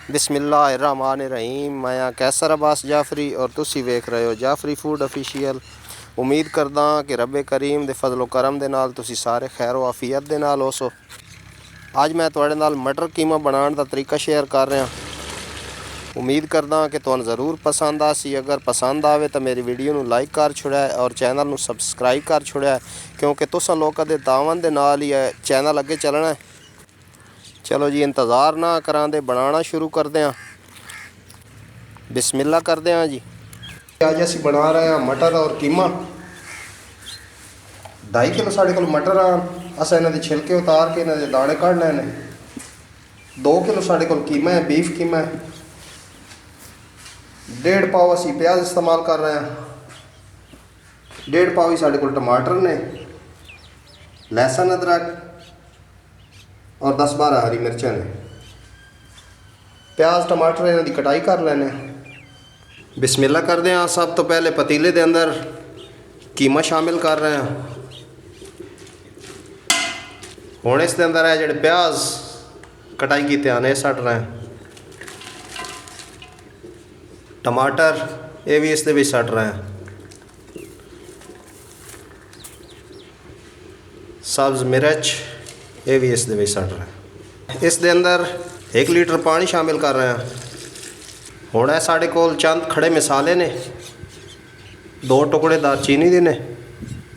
बिस्मिल्लाहिर्रहमानिर्रहीम। मैं कैसर अब्बास जाफरी और तुसी वेख रहे हो जाफरी फूड ऑफिशियल। उम्मीद करदा कि रब्बे करीम दे फजलो करम दे नाल तुसी सारे खैर आफियत दे नाल होसो। अज मैं तुहाडे नाल मटर कीमा बनाने का तरीका शेयर कर रहा। उम्मीद करदा कि तुहानू ज़रूर पसंद आसी। अगर पसंद आवे तो मेरी वीडियो नू लाइक कर छुड़े और चैनल नू सबसक्राइब कर छुड़े, क्योंकि तुसां लोकां दे तावन दे नाल ही चैनल अगे चलना है। चलो जी, इंतज़ार ना करांदे बनाना शुरू करते हैं। बिस्मिल्लाह करते हैं जी। अज असी बना रहे हैं मटर और कीमा। 2.5 किलो साढ़े को मटर आन, असा इन्हों के छिलके उतार के इन्हों के दाने कढ़ लेने। 2 किलो साढ़े को कीमा है, बीफ कीमा है। 1.5 पाव असी प्याज इस्तेमाल कर रहे हैं। 1.5 पाव ही साढ़े को टमाटर ने, लहसुन अदरक और 10-12 हरी मिर्चा ने। प्याज टमाटर इन्हों की कटाई कर लेने। बिस्मिल्लाह करते हैं। सब तो पहले पतीले के अंदर कीमा शामिल कर रहे हैं। हुण इस अंदर है जोड़े प्याज कटाई किए आने सट रहे हैं। टमाटर ये भी इस सट रहे हैं। सब्ज़ मिर्च ये भी इस सट रहे हैं। इस दे अंदर 1 लीटर पानी शामिल कर रहे हैं। हुण है साढ़े कोल चंद खड़े मसाले ने। 2 टुकड़े दालचीनी दे ने,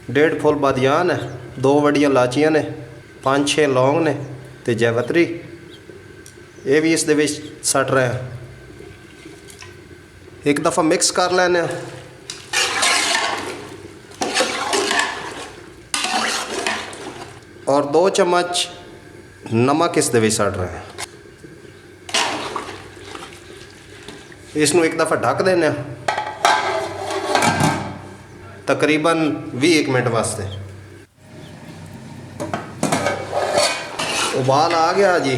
1.5 फुल बादियान है, 2 वड्डियां लाचियां ने, 5-6 लौंग ने ते जैवतरी ये भी इस दे विच सट रहे हैं। एक दफ़ा मिक्स कर लेने। और 2 चम्मच नमक इस दे विच सट रहे हैं। इसनू एक दफ़ा ढक देने तकरीबन 20 मिनट वास्ते। उबाल आ गया जी।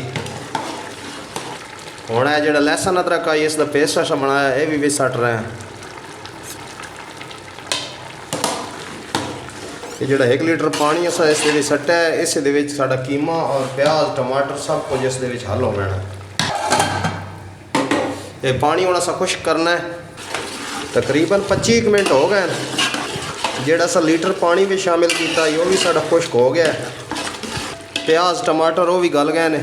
हुण है जो लहसुन अदरक आई इसका पेस्ट असा बनाया ये भी सट रहे हैं। ये जो 1 लीटर पानी असा इस सट्टा है, इस साडा कीमा और प्याज टमाटर सब कुछ इस हल हो जाना। ये पानी हुण असा खुश्क करना है। तकरीबन 25 मिनट हो गए। जेड़ा सा लीटर पानी भी शामिल किया वो भी साडा खुश्क हो गया। प्याज टमाटर वो भी गल गए ने,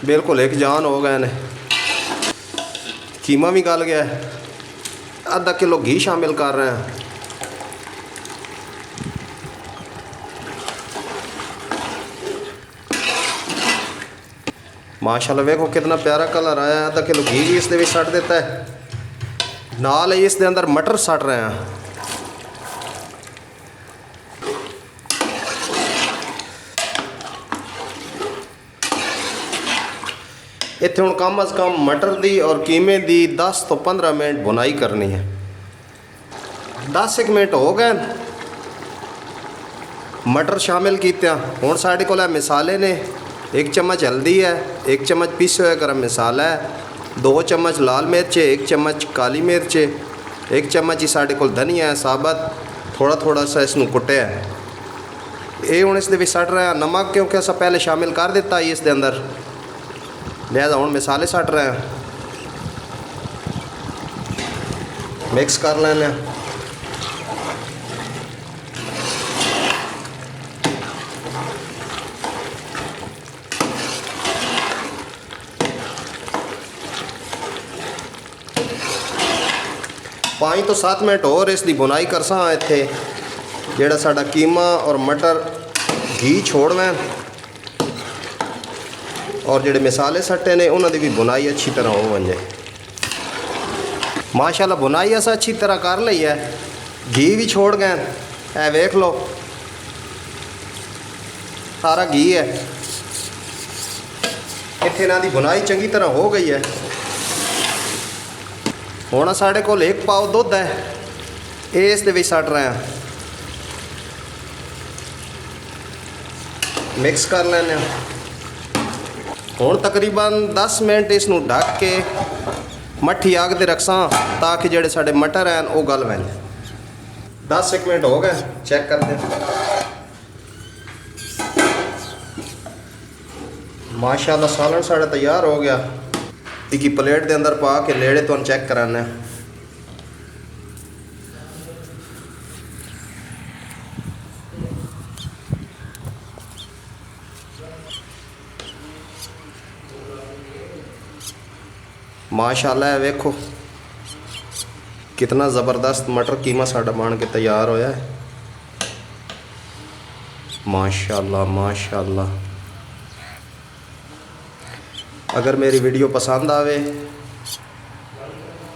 बिल्कुल एक जान हो गए ने। कीमा भी गल गया। आधा किलो घी शामिल कर रहे हैं। माशाल्लाह देखो कितना प्यारा कलर आया। आधा किलो घी भी इस सट देता है। नाल ही इस दे अंदर मटर सट रहे हैं। इत्थे हुण कम अज़ कम मटर दी और कीमे दी 10 तो 15 मिनट बुनाई करनी है। 10 मिनट हो गए मटर शामिल किया। हुण साढ़े कोल मसाले ने। 1 चम्मच हल्दी है, 1 चम्मच पीसे हुए गरम मसाला है, 2 चम्मच लाल मिर्च है, 1 चम्मच काली मिर्च है, 1 चम्मच ही साढ़े कोल धनिया है साबत, थोड़ा थोड़ा सा इसनू कुटिया है। ये हुण इस दे सट रहे हैं। नमक क्योंकि असा पहले शामिल कर दिता ही इस दे अंदर, लिहाजा हुण मसाले सट रहे हैं। मिक्स कर लेने। पाँच तो 7 मिनट और इसकी बुनाई करसा इत्थे। जेड़ा साडा कीमा और मटर घी छोड़ना और जेड़े मसाले सट्टे ने उन्होंने भी बुनाई अच्छी तरह हो वजे। माशाल्लाह बुनाई अस अच्छी तरह कर ली है। घी भी छोड़ गए है, वेख लो सारा घी है। इत्थे इन्हां दी बुनाई चंगी तरह हो गई है। हुण साढ़े कोल 1 पाव दुध है, ये इस दे सट रहे हैं। मिक्स कर लेने। हुण तकरीबन 10 मिनट इसनू ढक के मट्ठी अग ते रखसा ताकि जेड़े साडे मटर हैं वो गल वैन। 10 मिनट हो गए, चेक करते हैं। माशाल्लाह सालन साढ़ा तैयार हो गया। ਇੱਕ ਪਲੇਟ ਦੇ ਅੰਦਰ ਪਾ ਕੇ ਲੇੜੇ ਤੁਹਾਨੂੰ ਚੈੱਕ ਕਰਾਨਾ ਹੈ। माशाल्लाह है, वेखो कितना ज़बरदस्त मटर कीमा साडा बन के तैयार होया है। माशाल्लाह माशाल्लाह। अगर मेरी वीडियो पसंद आवे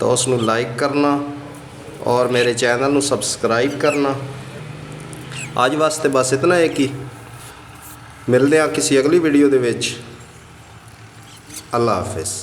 तो उसनू लाइक करना और मेरे चैनल नू सबसक्राइब करना। आज वास्ते बस इतना है कि मिलते हैं किसी अगली वीडियो दे विच। अल्लाह हाफिज़।